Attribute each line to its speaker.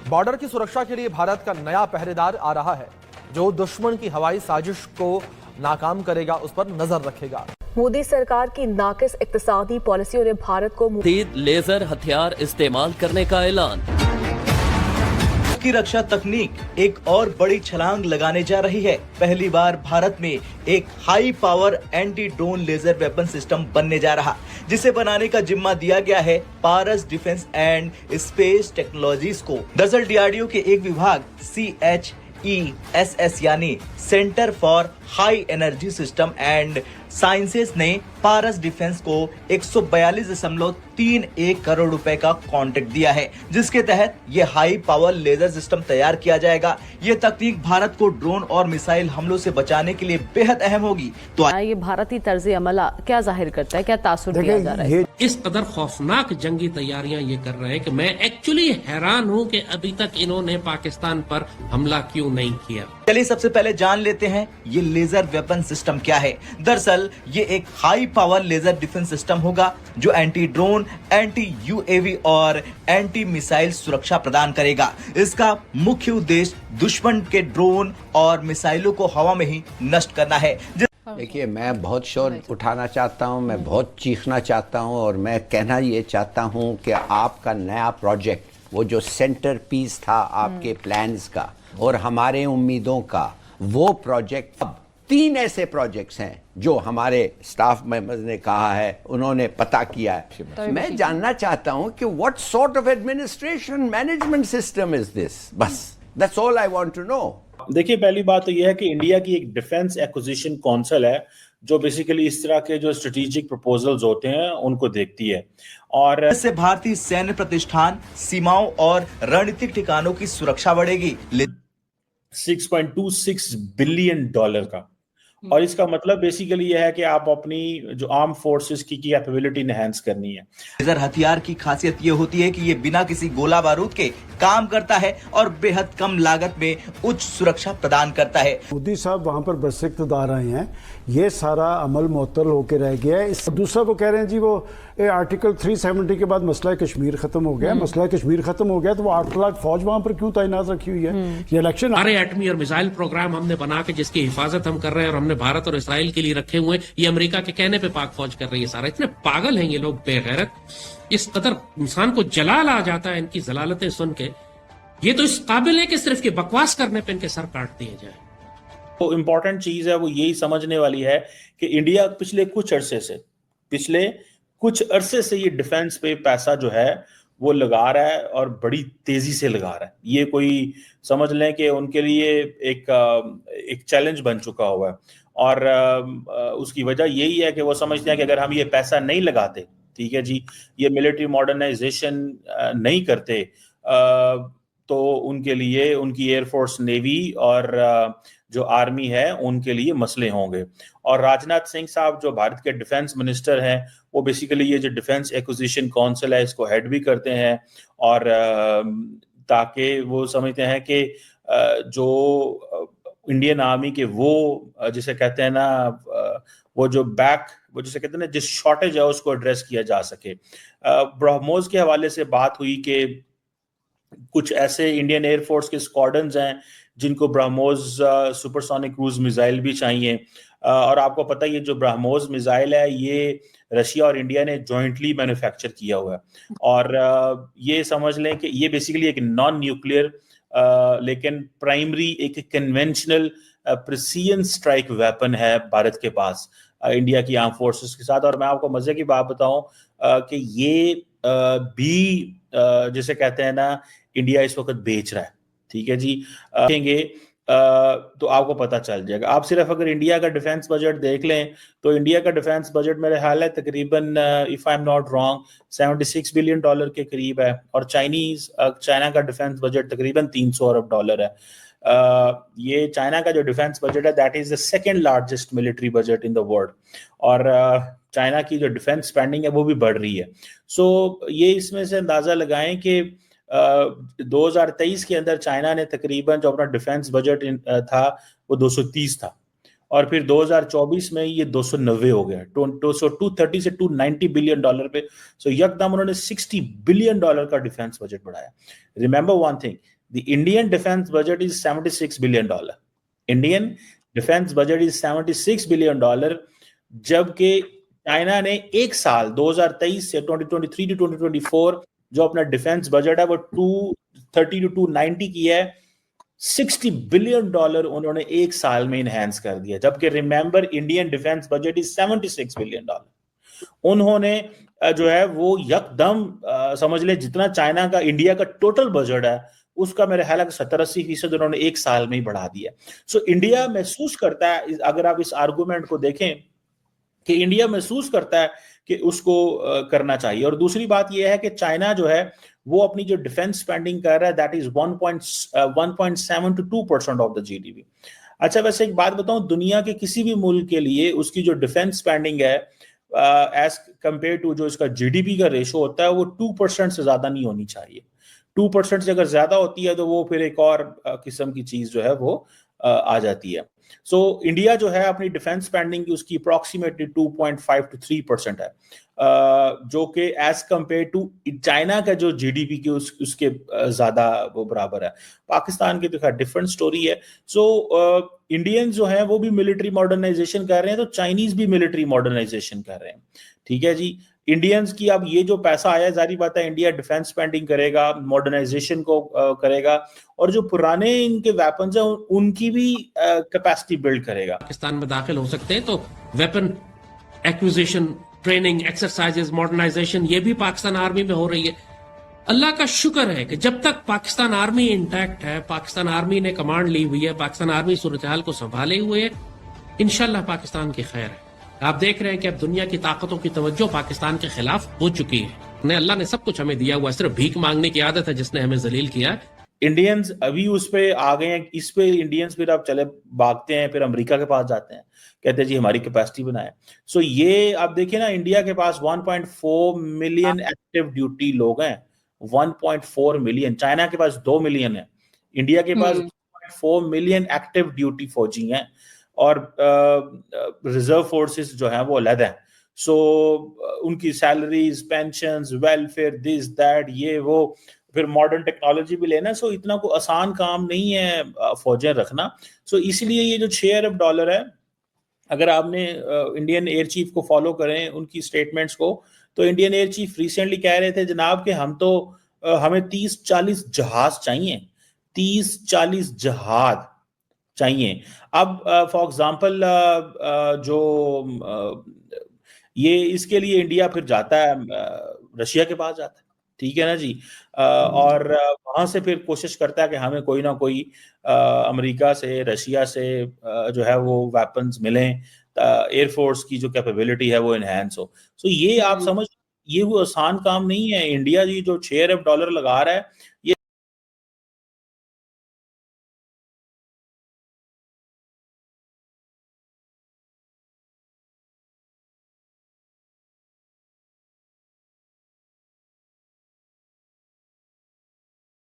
Speaker 1: Border की सुरक्षा के लिए भारत का नया पहरेदार आ रहा है, जो दुश्मन की हवाई साजिश को नाकाम करेगा, उस पर नजर रखेगा।
Speaker 2: मोदी सरकार की नाकिस इक्तिसादी पॉलिसियों ने भारत को
Speaker 3: लेजर हथियार इस्तेमाल करने का ऐलान।
Speaker 4: की रक्षा तकनीक एक और बड़ी छलांग लगाने जा रही है। पहली बार भारत में एक high power anti drone laser weapon system बनने जा रहा, जिसे बनाने का जिम्मा दिया गया है पारस डिफेंस एंड स्पेस टेक्नोलॉजीज को। दरअसल डीआरडीओ के एक विभाग CHESS यानी centre for high energy system and sciences ने पारस डिफेंस को 142.31 करोड़ रुपए का कॉन्ट्रैक्ट दिया है, जिसके तहत ये हाई पावर लेजर सिस्टम तैयार किया जाएगा। ये तकनीक भारत को ड्रोन और मिसाइल हमलों से बचाने के लिए बेहद अहम होगी। तो
Speaker 5: ये भारतीय तर्ज अमला क्या जाहिर करता है, क्या तासुर दिया जा रहा है?
Speaker 6: इस कदर खौफनाक जंगी तैयारियां ये कर रहे हैं कि मैं एक्चुअली हैरान हूं कि अभी तक इन्होंने पाकिस्तान पर हमला क्यों नहीं किया।
Speaker 4: चलिए सबसे पहले जान लेते हैं ये लेजर वेपन सिस्टम क्या है। दरअसल ये एक high power laser defence system होगा, जो एंटी ड्रोन, एंटी UAV और एंटी मिसाइल सुरक्षा प्रदान करेगा। इसका मुख्य उद्देश्य दुश्मन के ड्रोन और मिसाइलों को हवा में ही नष्ट करना है।
Speaker 7: देखिए, मैं बहुत शोर उठाना चाहता हूं, मैं बहुत चीखना चाहता हूं और मैं कहना ये चाहता हूं कि आपका नया प्रोजेक्ट, वो जो सेंटर पीस था आपके प्लान्स का और हमारे उम्मीदों का, वो प्रोजेक्ट, अब 3 ऐसे प्रोजेक्ट्स हैं जो हमारे स्टाफ मेंबर्स ने कहा है, उन्होंने पता किया है। मैं जानना चाहता हूं कि what sort of administration management system is this. बस that's all I want to know.
Speaker 8: देखिए, पहली बात तो यह है कि इंडिया की एक डिफेंस एक्विजिशन काउंसिल है, जो बेसिकली इस तरह के जो स्ट्रेटेजिक प्रपोजल्स होते हैं उनको देखती है, और
Speaker 4: इससे भारतीय सैन्य प्रतिष्ठान, सीमाओं और रणनीतिक ठिकानों की सुरक्षा बढ़ेगी।
Speaker 8: $6.26 बिलियन का, और इसका मतलब बेसिकली यह है कि आप अपनी जो आर्म फोर्सेस की कैपेबिलिटी एनहांस करनी है।
Speaker 4: लेजर हथियार की खासियत ये होती है कि ये बिना किसी गोला बारूद के काम करता है और बेहद कम लागत में उच्च सुरक्षा प्रदान करता है।
Speaker 9: मोदी साहब वहां पर बरसे इक़्तिदार आए हैं, ये सारा अमल मुअत्तल होकर रह गया है। दूसरा वो कह रहे हैं जी वो आर्टिकल 370 के बाद मसला कश्मीर खत्म हो गया। मसला कश्मीर खत्म हो गया तो वो 8 लाख फौज वहां पर क्यों तैनात रखी हुई है? ये इलेक्शन
Speaker 6: हमारे एटमी और मिसाइल प्रोग्राम हमने बना के जिसकी हिफाजत हम कर रहे हैं और हमने भारत और इसराइल के लिए रखे हुए, ये अमेरिका के कहने पे पाक फौज कर रही है सारा। इतने पागल हैं ये लोग, बेगैरत, इस कदर इंसान को जलाल आ जाता है इनकी जलालतें सुन के। ये तो इस काबिल है कि सिर्फ ये बकवास करने पे इनके सर काट दिए जाए।
Speaker 8: तो इम्पोर्टेंट चीज है वो यही समझने वाली है कि इंडिया पिछले कुछ अरसे से ये डिफेंस पे पैसा जो है वो लगा रहा है और बड़ी तेजी से लगा रहा है। ये कोई समझ लें कि उनके लिए एक चैलेंज बन चुका हुआ है, और उसकी वजह यही है कि वो समझते हैं कि अगर हम ये पैसा नहीं लगाते, ठीक है जी, ये मिलिट्री मॉडर्नाइजेशन नहीं करते, तो उनके लिए उनकी एयरफोर्स, नेवी और जो आर्मी है उनके लिए मसले होंगे। और राजनाथ सिंह साहब जो भारत के डिफेंस मिनिस्टर हैं, वो बेसिकली ये जो डिफेंस एक्विजिशन काउंसिल है इसको हेड भी करते हैं, और ताकि वो समझते हैं कि जो इंडियन आर्मी के वो जिसे कहते हैं ना, वो जिसे कहते हैं ना, जिस शॉर्टेज है उसको एड्रेस किया जा सके। ब्रह्मोस के हवाले से बात हुई कि कुछ ऐसे इंडियन एयरफोर्स के स्क्वाड्रन्स हैं जिनको ब्रह्मोस सुपरसोनिक क्रूज मिसाइल भी चाहिए, और आपको पता है ये जो ब्रह्मोस मिसाइल है ये रशिया और इंडिया ने जॉइंटली मैन्युफैक्चर किया हुआ है, और ये समझ लें कि ये बेसिकली एक नॉन न्यूक्लियर लेकिन प्राइमरी एक कन्वेंशनल प्रिसीजन स्ट्राइक वेपन है भारत के पास इंडिया की आर्म फोर्सेस के साथ। और मैं आपको मजे की बात बताऊं कि ये भी जिसे कहते हैं ना, इंडिया इस वक्त बेच रहा है, ठीक है जी। देखेंगे तो आपको पता चल जाएगा। आप सिर्फ अगर इंडिया का डिफेंस बजट देख लें तो इंडिया का डिफेंस बजट मेरे ख्याल है तकरीबन, if I am not wrong, $76 billion के करीब है, और चाइना का डिफेंस बजट तकरीबन $300 अरब है। ये चाइना का जो डिफेंस बजट है that is the second largest military budget in the world, और चाइना की जो डिफेंस स्पेंडिंग है वो भी बढ़ रही है। सो ये इसमें से अंदाजा लगाएं कि 2023 के अंदर चाइना ने तकरीबन जो अपना डिफेंस बजट था वो 230 था, और फिर 2024 में ये 290 हो गया, 230 से $290 बिलियन पे। सो यकदम उन्होंने $60 बिलियन का डिफेंस बजट बढ़ाया। Remember one thing, The Indian defense budget is $76 billion. Indian defense budget is $76 billion, जबकि चाइना ने एक साल 2023 से 2023 टू 2024 जो अपना डिफेंस बजट है वो 230 टू 290 की है। $60 बिलियन उन्होंने एक साल में इनहेंस कर दिया, जबकि remember Indian defence budget is $76 billion. उन्होंने जो है वो यकदम समझ ले जितना चाइना का इंडिया का टोटल बजट है उसका मेरे ख्याल है 70-80% उन्होंने एक साल में ही बढ़ा दिया। सो इंडिया महसूस करता है, अगर आप इस आर्गुमेंट को देखें कि इंडिया महसूस करता है कि उसको करना चाहिए। और दूसरी बात यह है कि चाइना जो है वो अपनी जो डिफेंस स्पेंडिंग कर रहा है that is 1.7 to 2% of the GDP. अच्छा, वैसे एक बात बताऊं, दुनिया के किसी भी मुल्क के लिए उसकी जो डिफेंस स्पेंडिंग है एज कंपेयर टू जो इसका जीडीपी का रेशो होता है वो 2% से ज्यादा नहीं होनी चाहिए। 2% से अगर ज्यादा होती है तो वो फिर एक और किस्म की चीज जो है वो आ जाती है। सो इंडिया जो है अपनी डिफेंस स्पेंडिंग की उसकी अप्रोक्सीमेटली 2.5 to 3% है, जो कि एज कंपेयर टू चाइना का जो जीडीपी की उसके ज्यादा वो बराबर है। पाकिस्तान की तो डिफरेंट स्टोरी है। सो इंडियंस जो है वो भी मिलिट्री मॉडर्नाइजेशन कर रहे हैं, तो चाइनीज भी मिलिट्री मॉडर्नाइजेशन कर रहे हैं। ठीक है जी, इंडियंस की अब ये जो पैसा आया, जारी बात है इंडिया डिफेंस स्पेंडिंग करेगा, मॉडर्नाइजेशन को करेगा, और जो पुराने इनके वेपन्स हैं उनकी भी कैपेसिटी बिल्ड करेगा।
Speaker 6: पाकिस्तान में दाखिल हो सकते हैं तो weapon acquisition, training, exercises, modernisation ये भी पाकिस्तान आर्मी में हो रही है। अल्लाह का शुक्र है कि जब तक पाकिस्तान आर्मी इंटैक्ट है, पाकिस्तान आर्मी ने कमांड ली हुई है, पाकिस्तान आर्मी सूरत हाल को संभाले हुए है, इंशाल्लाह पाकिस्तान की खैर है। आप देख रहे हैं कि अब दुनिया की ताकतों की तवज्जो पाकिस्तान के खिलाफ हो चुकी है। अल्लाह ने सब कुछ हमें दिया हुआ है, सिर्फ भीख मांगने की आदत है जिसने हमें जलील किया।
Speaker 8: इंडियंस अभी उस पे आ गए हैं, इस पे इंडियंस फिर अब चले भागते हैं, फिर अमेरिका के पास जाते हैं, कहते हैं जी हमारी कैपेसिटी बनाए। सो ये आप देखिए ना, इंडिया के पास 1.4 मिलियन एक्टिव ड्यूटी लोग हैं, 1.4 मिलियन। चाइना के पास 2 मिलियन है, इंडिया के पास 1.4 मिलियन एक्टिव ड्यूटी फौजी हैं, और रिजर्व फोर्सेस जो हैं वो अलग हैं। सो उनकी salaries, pensions, welfare, this that ये वो, फिर मॉडर्न टेक्नोलॉजी भी लेना। सो इतना कोई आसान काम नहीं है फौजें रखना। सो इसलिए ये जो $6 अरब है, अगर आपने इंडियन एयर चीफ को फॉलो करें उनकी स्टेटमेंट्स को, तो इंडियन एयर चीफ रिसेंटली कह रहे थे जनाब कि हमें 30-40 जहाज चाहिए, 30-40 जहाज चाहिए। अब फॉर एग्जांपल जो ये इसके लिए इंडिया फिर जाता है रशिया के पास जाता है, ठीक है ना जी, और वहां से फिर कोशिश करता है कि हमें कोई ना कोई अमेरिका से, रशिया से जो है वो वेपन्स मिलें, एयरफोर्स की जो कैपेबिलिटी है वो इनहेंस हो। सो ये आप समझ, ये वो आसान काम नहीं है। इंडिया जी जो $6 अरब लगा रहा है, ये